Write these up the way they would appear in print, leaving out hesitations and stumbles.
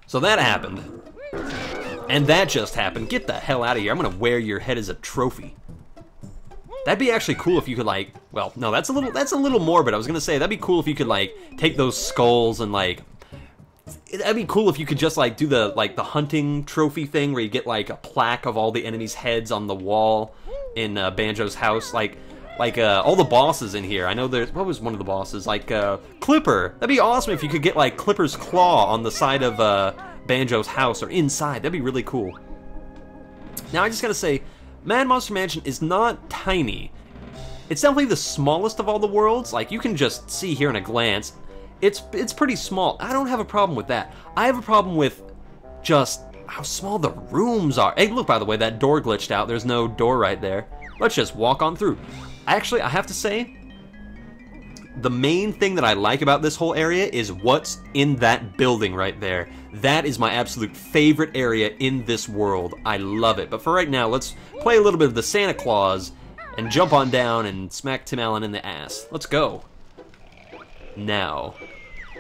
So that happened. And that just happened. Get the hell out of here. I'm gonna wear your head as a trophy. That'd be actually cool if you could, like, well, no, that's a little morbid. I was gonna say, that'd be cool if you could, like, take those skulls and, like, that'd be cool if you could just, like, do the hunting trophy thing where you get, like, a plaque of all the enemies' heads on the wall in Banjo's house. Like all the bosses in here. I know there's, what was one of the bosses? Like, Clipper. That'd be awesome if you could get, like, Clipper's claw on the side of, Banjo's house or inside. That'd be really cool. Now, I just gotta say, Mad Monster Mansion is not tiny. It's definitely the smallest of all the worlds. Like, you can just see here in a glance. It's pretty small. I don't have a problem with that. I have a problem with just how small the rooms are. Hey, look, by the way, that door glitched out. There's no door right there. Let's just walk on through. Actually, I have to say, the main thing that I like about this whole area is what's in that building right there. That is my absolute favorite area in this world. I love it. But for right now, let's play a little bit of the Santa Claus and jump on down and smack Tim Allen in the ass. Let's go. Now,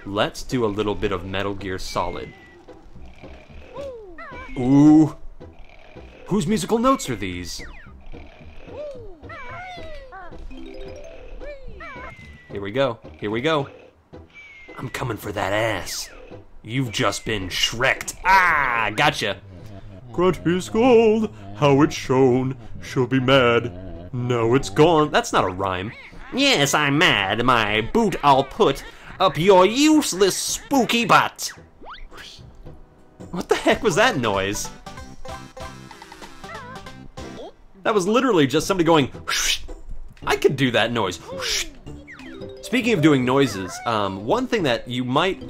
let's do a little bit of Metal Gear Solid. Ooh. Whose musical notes are these? Here we go. Here we go. I'm coming for that ass. You've just been Shrek'd. Ah, gotcha. Grunty's gold, how it's shone. She'll be mad. Now it's gone. That's not a rhyme. Yes, I'm mad. My boot I'll put up your useless spooky butt. What the heck was that noise? That was literally just somebody going, whoosh. I could do that noise. Whoosh. Speaking of doing noises, one thing that you might...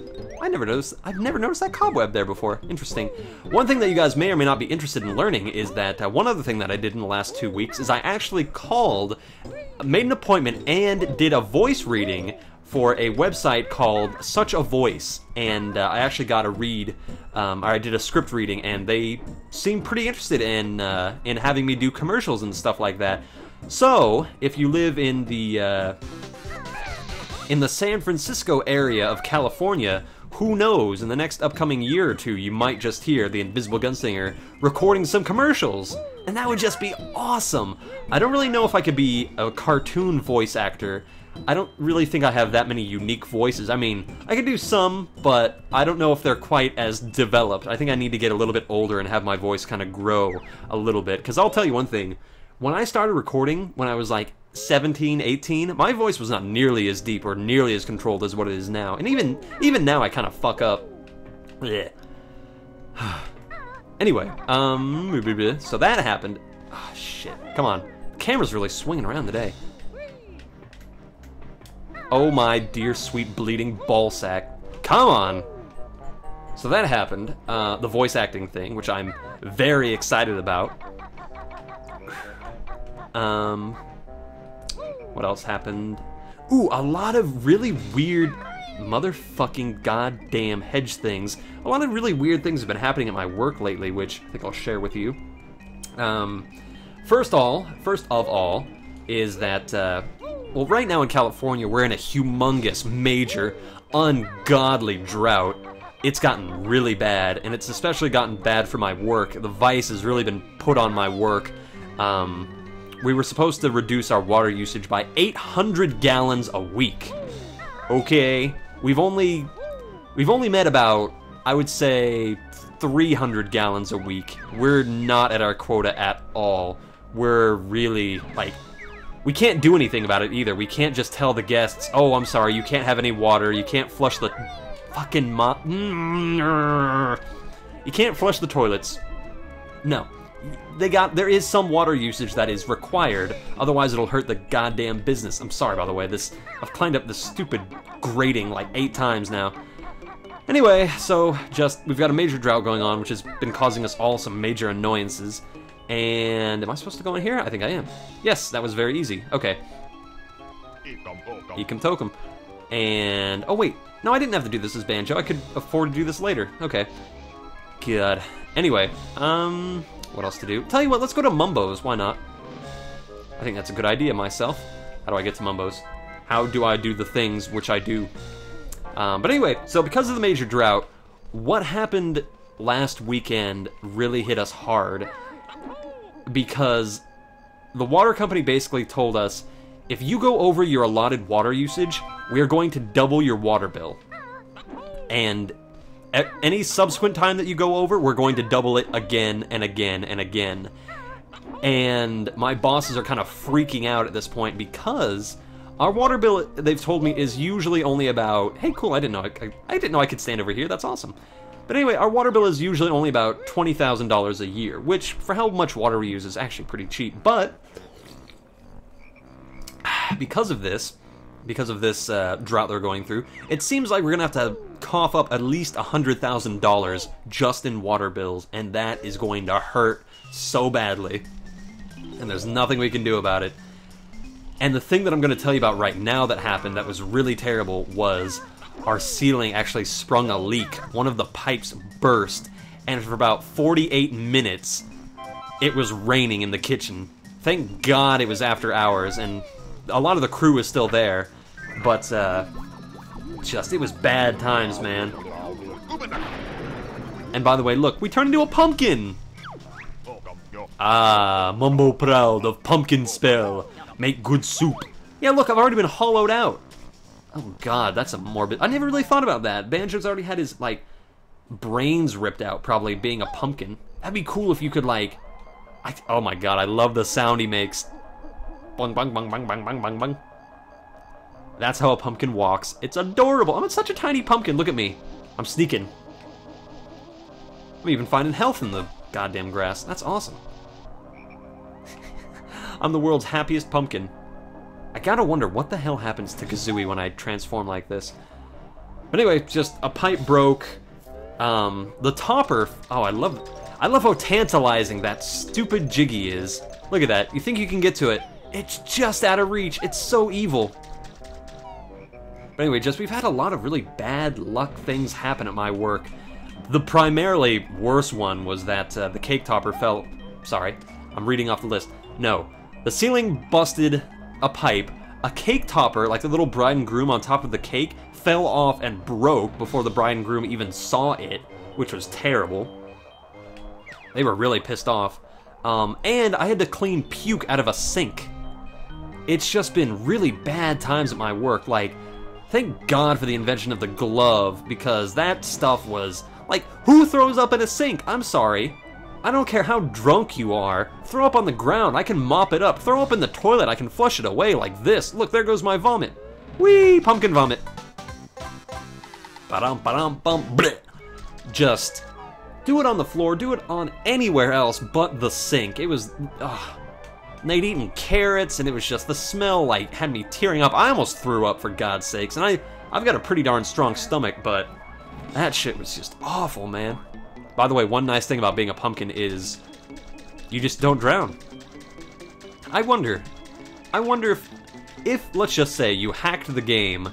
I've never noticed that cobweb there before. Interesting. One thing that you guys may or may not be interested in learning is that one other thing that I did in the last 2 weeks is I actually made an appointment and did a voice reading for a website called Such a Voice. And I actually got a read, or I did a script reading, and they seemed pretty interested in having me do commercials and stuff like that. So, if you live in the San Francisco area of California, who knows, in the next upcoming year or two, you might just hear the Invisible Gunslinger recording some commercials. And that would just be awesome. I don't really know if I could be a cartoon voice actor. I don't really think I have that many unique voices. I mean, I could do some, but I don't know if they're quite as developed. I think I need to get a little bit older and have my voice kind of grow a little bit. Because I'll tell you one thing, when I started recording, when I was like 17, 18, my voice was not nearly as deep or nearly as controlled as what it is now. And even now I kind of fuck up. Blech. Anyway, so that happened. Oh, shit. Come on. The camera's really swinging around today. Oh my dear sweet bleeding ballsack. Come on. So that happened. The voice acting thing, which I'm very excited about. What else happened? Ooh, a lot of really weird motherfucking goddamn hedge things. A lot of really weird things have been happening at my work lately, which I think I'll share with you. First of all, is that, well, right now in California, we're in a humongous, major, ungodly drought. It's gotten really bad, and it's especially gotten bad for my work. The vice has really been put on my work. We were supposed to reduce our water usage by 800 gallons a week. Okay, we've only met about, I would say, 300 gallons a week. We're not at our quota at all. We're really, like, we can't do anything about it either. We can't just tell the guests, oh, I'm sorry, you can't have any water, you can't flush the fucking you can't flush the toilets. No. There is some water usage that is required, otherwise it'll hurt the goddamn business. I'm sorry, by the way, I've climbed up this stupid grating like 8 times now. Anyway, so we've got a major drought going on, which has been causing us all some major annoyances. And am I supposed to go in here? I think I am. Yes, that was very easy. Okay. Ekum tokum. And, oh wait, no, I didn't have to do this as Banjo. I could afford to do this later. Okay. Good. Anyway, what else to do? Tell you what, let's go to Mumbo's. Why not? I think that's a good idea myself. How do I get to Mumbo's? How do I do the things which I do? But anyway, so because of the major drought, what happened last weekend really hit us hard, because the water company basically told us, if you go over your allotted water usage, we are going to double your water bill. And at any subsequent time that you go over, we're going to double it again and again and again. And my bosses are kind of freaking out at this point because our water bill, they've told me, is usually only about... Hey, cool, I didn't know I could stand over here, that's awesome. But anyway, our water bill is usually only about $20,000 a year, which, for how much water we use, is actually pretty cheap. But because of this drought they're going through, it seems like we're going to have to cough up at least $100,000 just in water bills, and that is going to hurt so badly. And there's nothing we can do about it. And the thing that I'm going to tell you about right now that happened that was really terrible was our ceiling actually sprung a leak. One of the pipes burst, and for about 48 minutes, it was raining in the kitchen. Thank God it was after hours, and a lot of the crew was still there, but it was bad times, man. And by the way, look, we turned into a pumpkin! Ah, Mumbo proud of pumpkin spell. Make good soup. Yeah, look, I've already been hollowed out. Oh god, that's a morbid... I never really thought about that. Banjo's already had his, like, brains ripped out, probably, being a pumpkin. That'd be cool if you could, like... oh my god, I love the sound he makes. Bung, bung, bung, bung, bung, bung, bung, bung. That's how a pumpkin walks. It's adorable. I'm such a tiny pumpkin. Look at me. I'm sneaking. I'm even finding health in the goddamn grass. That's awesome. I'm the world's happiest pumpkin. I gotta wonder what the hell happens to Kazooie when I transform like this. But anyway, just a pipe broke. The topper... Oh, I love how tantalizing that stupid Jiggy is. Look at that. You think you can get to it. It's just out of reach. It's so evil. But anyway, we've had a lot of really bad luck things happen at my work. The primarily worst one was that the cake topper fell... Sorry, I'm reading off the list. No. The ceiling busted a pipe. A cake topper, like the little bride and groom on top of the cake, fell off and broke before the bride and groom even saw it, which was terrible. They were really pissed off. And I had to clean puke out of a sink. It's just been really bad times at my work. Like, thank God for the invention of the glove, because that stuff was... Like, who throws up in a sink? I'm sorry. I don't care how drunk you are. Throw up on the ground. I can mop it up. Throw up in the toilet. I can flush it away like this. Look, there goes my vomit. Whee! Pumpkin vomit. Ba-dum, ba-dum, bum, bleh. Just do it on the floor. Do it on anywhere else but the sink. It was... They'd eaten carrots, and it was just... The smell, like, had me tearing up. I almost threw up, for God's sakes. And I've got a pretty darn strong stomach, but... That shit was just awful, man. By the way, one nice thing about being a pumpkin is you just don't drown. I wonder if let's just say you hacked the game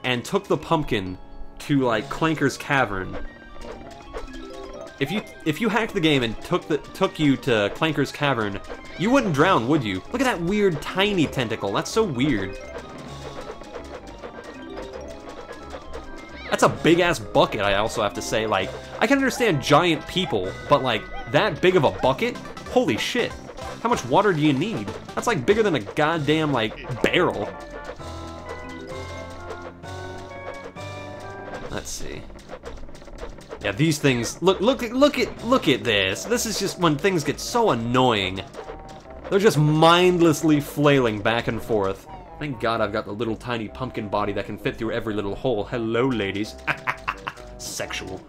and took the pumpkin to like Clanker's Cavern. If you hacked the game and took you to Clanker's Cavern, you wouldn't drown, would you? Look at that weird tiny tentacle. That's so weird. That's a big-ass bucket, I also have to say. Like, I can understand giant people, but, like, that big of a bucket? Holy shit. How much water do you need? That's, like, bigger than a goddamn, like, barrel. Let's see. Yeah, these things... Look at this. This is just when things get so annoying. They're just mindlessly flailing back and forth. Thank God I've got the little tiny pumpkin body that can fit through every little hole. Hello, ladies. Sexual.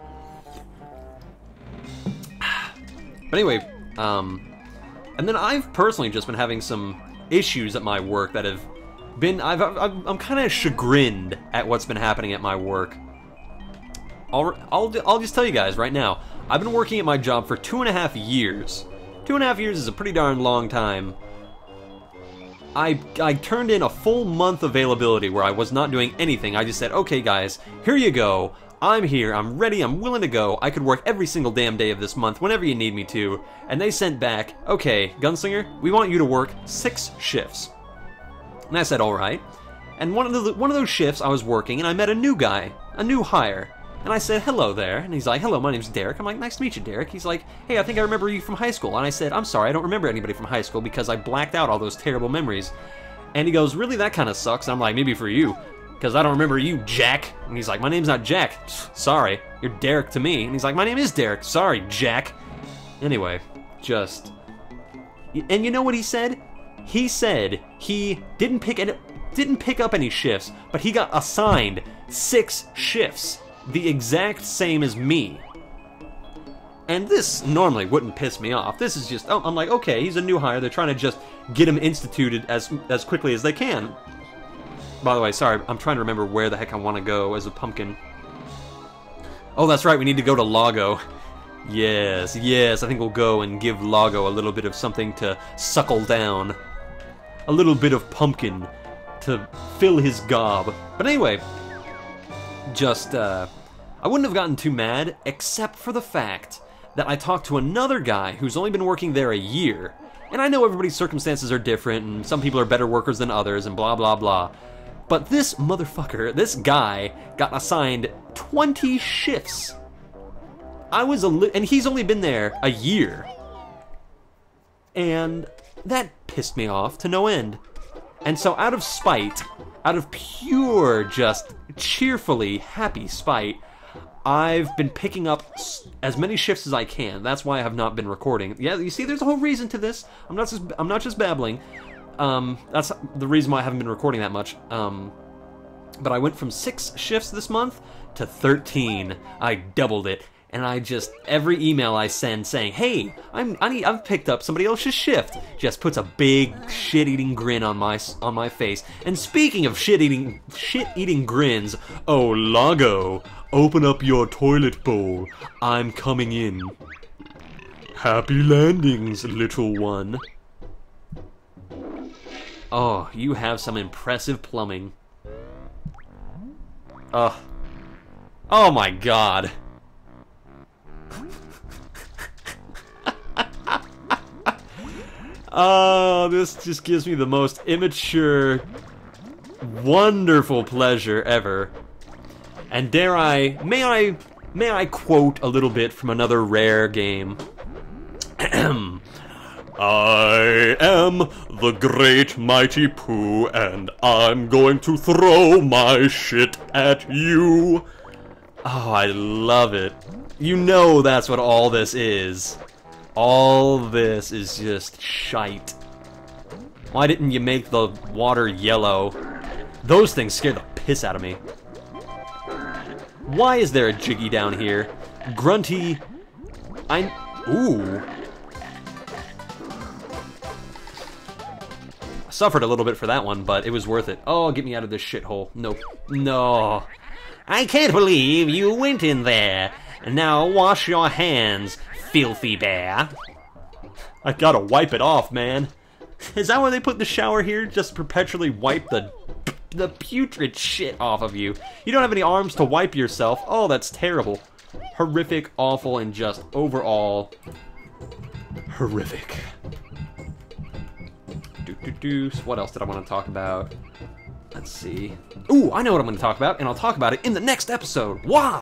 But anyway, and then I've personally just been having some issues at my work that have been... I'm kind of chagrined at what's been happening at my work. I'll just tell you guys right now. I've been working at my job for 2.5 years. 2.5 years is a pretty darn long time. I turned in a full month availability where I was not doing anything. I just said, okay guys, here you go. I'm here, I'm ready, I'm willing to go. I could work every single damn day of this month whenever you need me to. And they sent back, okay, Gunslinger, we want you to work 6 shifts. And I said, alright. And one of those shifts I was working and I met a new guy, a new hire. And I said, hello there. And he's like, hello, my name's Derek. I'm like, nice to meet you, Derek. He's like, hey, I think I remember you from high school. And I said, I'm sorry, I don't remember anybody from high school because I blacked out all those terrible memories. And he goes, really, that kind of sucks. And I'm like, maybe for you, because I don't remember you, Jack. And he's like, my name's not Jack. Sorry, you're Derek to me. And he's like, my name is Derek. Sorry, Jack. Anyway, just... And you know what he said? He said he didn't pick up any shifts, but he got assigned 6 shifts. The exact same as me. And this normally wouldn't piss me off. This is just, oh, I'm like, okay, he's a new hire. They're trying to just get him instituted as quickly as they can. By the way, sorry, I'm trying to remember where the heck I want to go as a pumpkin. Oh, that's right, we need to go to Lago. Yes, I think we'll go and give Lago a little bit of something to suckle down. A little bit of pumpkin to fill his gob. But anyway, just, I wouldn't have gotten too mad, except for the fact that I talked to another guy who's only been working there a year. And I know everybody's circumstances are different, and some people are better workers than others, and blah, blah, blah. But this motherfucker, this guy, got assigned 20 shifts. And he's only been there a year. And that pissed me off to no end. And so out of spite, out of pure, just cheerfully happy spite, I've been picking up as many shifts as I can. That's why I have not been recording. Yeah, you see, there's a whole reason to this. I'm not just babbling. That's the reason why I haven't been recording that much. But I went from 6 shifts this month to 13. I doubled it. And I just, every email I send saying, hey, I've picked up somebody else's shift, just puts a big shit-eating grin on my face. And speaking of shit-eating grins, oh, Lago, open up your toilet bowl. I'm coming in. Happy landings, little one. Oh, you have some impressive plumbing. Oh my god. Oh, this just gives me the most immature, wonderful pleasure ever. And may I quote a little bit from another rare game. I am the great mighty Pooh, and I'm going to throw my shit at you. Oh, I love it. You know that's what all this is. All this is just shite. Why didn't you make the water yellow? Those things scared the piss out of me. Why is there a Jiggy down here? Grunty... Ooh. I suffered a little bit for that one, but it was worth it. Oh, get me out of this shithole. Nope. No. I can't believe you went in there. Now wash your hands, filthy bear. I gotta wipe it off, man. Is that why they put the shower here? Just perpetually wipe the putrid shit off of you. You don't have any arms to wipe yourself. Oh, that's terrible. Horrific, awful, and just overall horrific. So what else did I want to talk about? Let's see. Ooh, I know what I'm going to talk about, and I'll talk about it in the next episode. Wow!